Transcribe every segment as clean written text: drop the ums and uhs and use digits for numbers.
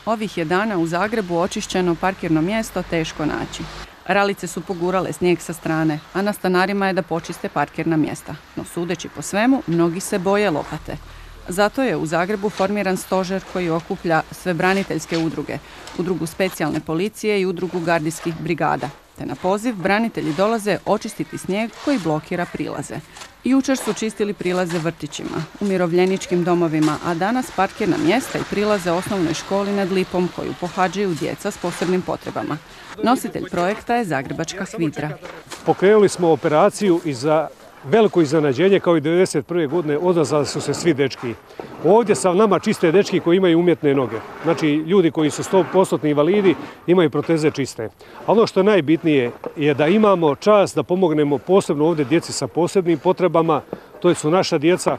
Ovih je dana u Zagrebu očišćeno parkirno mjesto teško naći. Ralice su pogurale snijeg sa strane, a na stanarima je da počiste parkirna mjesta. No sudeći po svemu, mnogi se boje lopate. Zato je u Zagrebu formiran stožer koji okuplja sve braniteljske udruge, udrugu specijalne policije i udrugu gardijskih brigada. Te na poziv branitelji dolaze očistiti snijeg koji blokira prilaze. Jučer su čistili prilaze vrtićima, umirovljeničkim domovima, a danas parkirna mjesta i prilaze osnovnoj školi nad Lipom koju pohađaju djeca s posebnim potrebama. Nositelj projekta je Zagrebačka HVIDRA. Pokrenuli smo operaciju i za veliko iznenađenje, kao i 1991. godine odazvali su se svi dečki. Ovdje sa nama čiste dečki koji imaju umjetne noge. Znači ljudi koji su 100% invalidi imaju proteze čiste. A ono što je najbitnije je da imamo čast da pomognemo posebno ovdje djeci sa posebnim potrebama. To su naša djeca,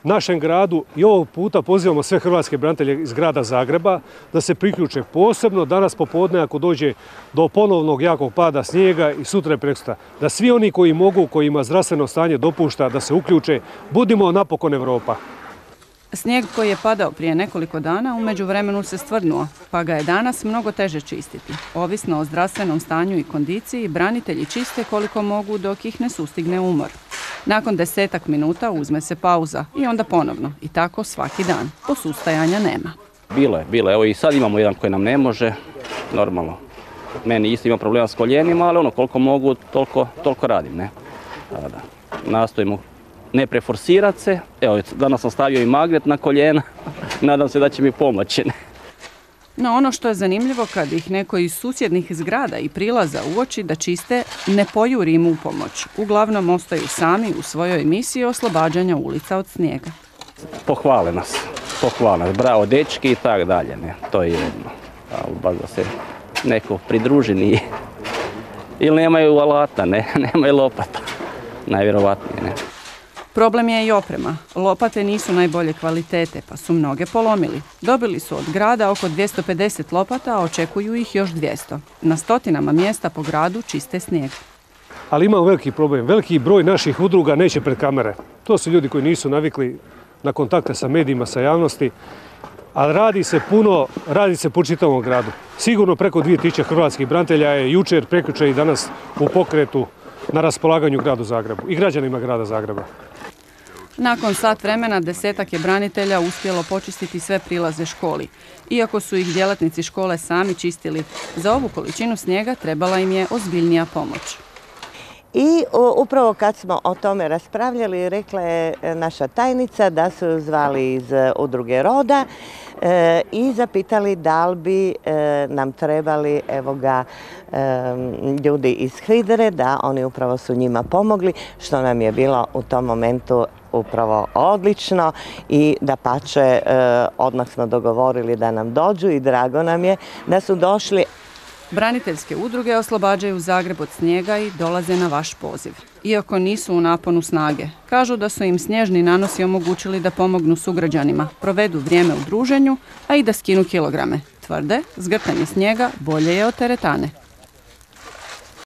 našem gradu, i ovog puta pozivamo sve hrvatske branitelje iz grada Zagreba da se priključe posebno danas popodne ako dođe do ponovnog jakog pada snijega i sutra i preksutra. Da svi oni koji mogu, kojima zdravstveno stanje dopušta da se uključe, budimo napokon Europa. Snijeg koji je padao prije nekoliko dana u međuvremenu se stvrdnuo, pa ga je danas mnogo teže čistiti. Ovisno o zdravstvenom stanju i kondiciji, branitelji čiste koliko mogu dok ih ne sustigne umor. Nakon 10 minuta uzme se pauza i onda ponovno. I tako svaki dan. Posustajanja nema. Bilo je. Evo i sad imamo jedan koji nam ne može. Normalno. Meni isto ima problema s koljenima, ali ono koliko mogu, toliko radim. Ne? Da. Nastojimo ne preforsirati se. Evo, danas sam stavio i magnet na koljena. Nadam se da će mi pomoći. No ono što je zanimljivo, kad ih neko iz susjednih zgrada i prilaza uoči da čiste, ne pojuri im u pomoć. Uglavnom ostaju sami u svojoj misiji oslobađanja ulica od snijega. Pohvale nas. Bravo dečki i tak dalje. Ne? To je jedno. Ali baš da se neko pridruži nije. Ili nemaju alata, nemaju lopata. Najvjerovatnije, ne. Problem je i oprema. Lopate nisu najbolje kvalitete, pa su mnoge polomili. Dobili su od grada oko 250 lopata, a očekuju ih još 200. Na stotinama mjesta po gradu čiste snijeg. Ali imamo veliki problem. Veliki broj naših udruga neće pred kamere. To su ljudi koji nisu navikli na kontakte sa medijima, sa javnosti. Ali radi se po čitavom gradu. Sigurno preko 2000 hrvatskih branitelja je jučer, prekjučer i danas u pokretu na raspolaganju gradu Zagrebu i građanima grada Zagreba. Nakon sat vremena 10 je branitelja uspjelo počistiti sve prilaze školi. Iako su ih djelatnici škole sami čistili, za ovu količinu snijega trebala im je ozbiljnija pomoć. I upravo kad smo o tome raspravljali, rekla je naša tajnica da su zvali iz udruge Roda i zapitali da li bi nam trebali ljudi iz HVIDRE, da oni upravo su njima pomogli, što nam je bilo u tom momentu upravo odlično i dapače odmah smo dogovorili da nam dođu i drago nam je da su došli. Braniteljske udruge oslobađaju Zagreb od snijega i dolaze na vaš poziv. Iako nisu u naponu snage, kažu da su im snježni nanosi omogućili da pomognu sugrađanima, provedu vrijeme u druženju, a i da skinu kilograme. Tvrde, zgrtanje snijega bolje je od teretane.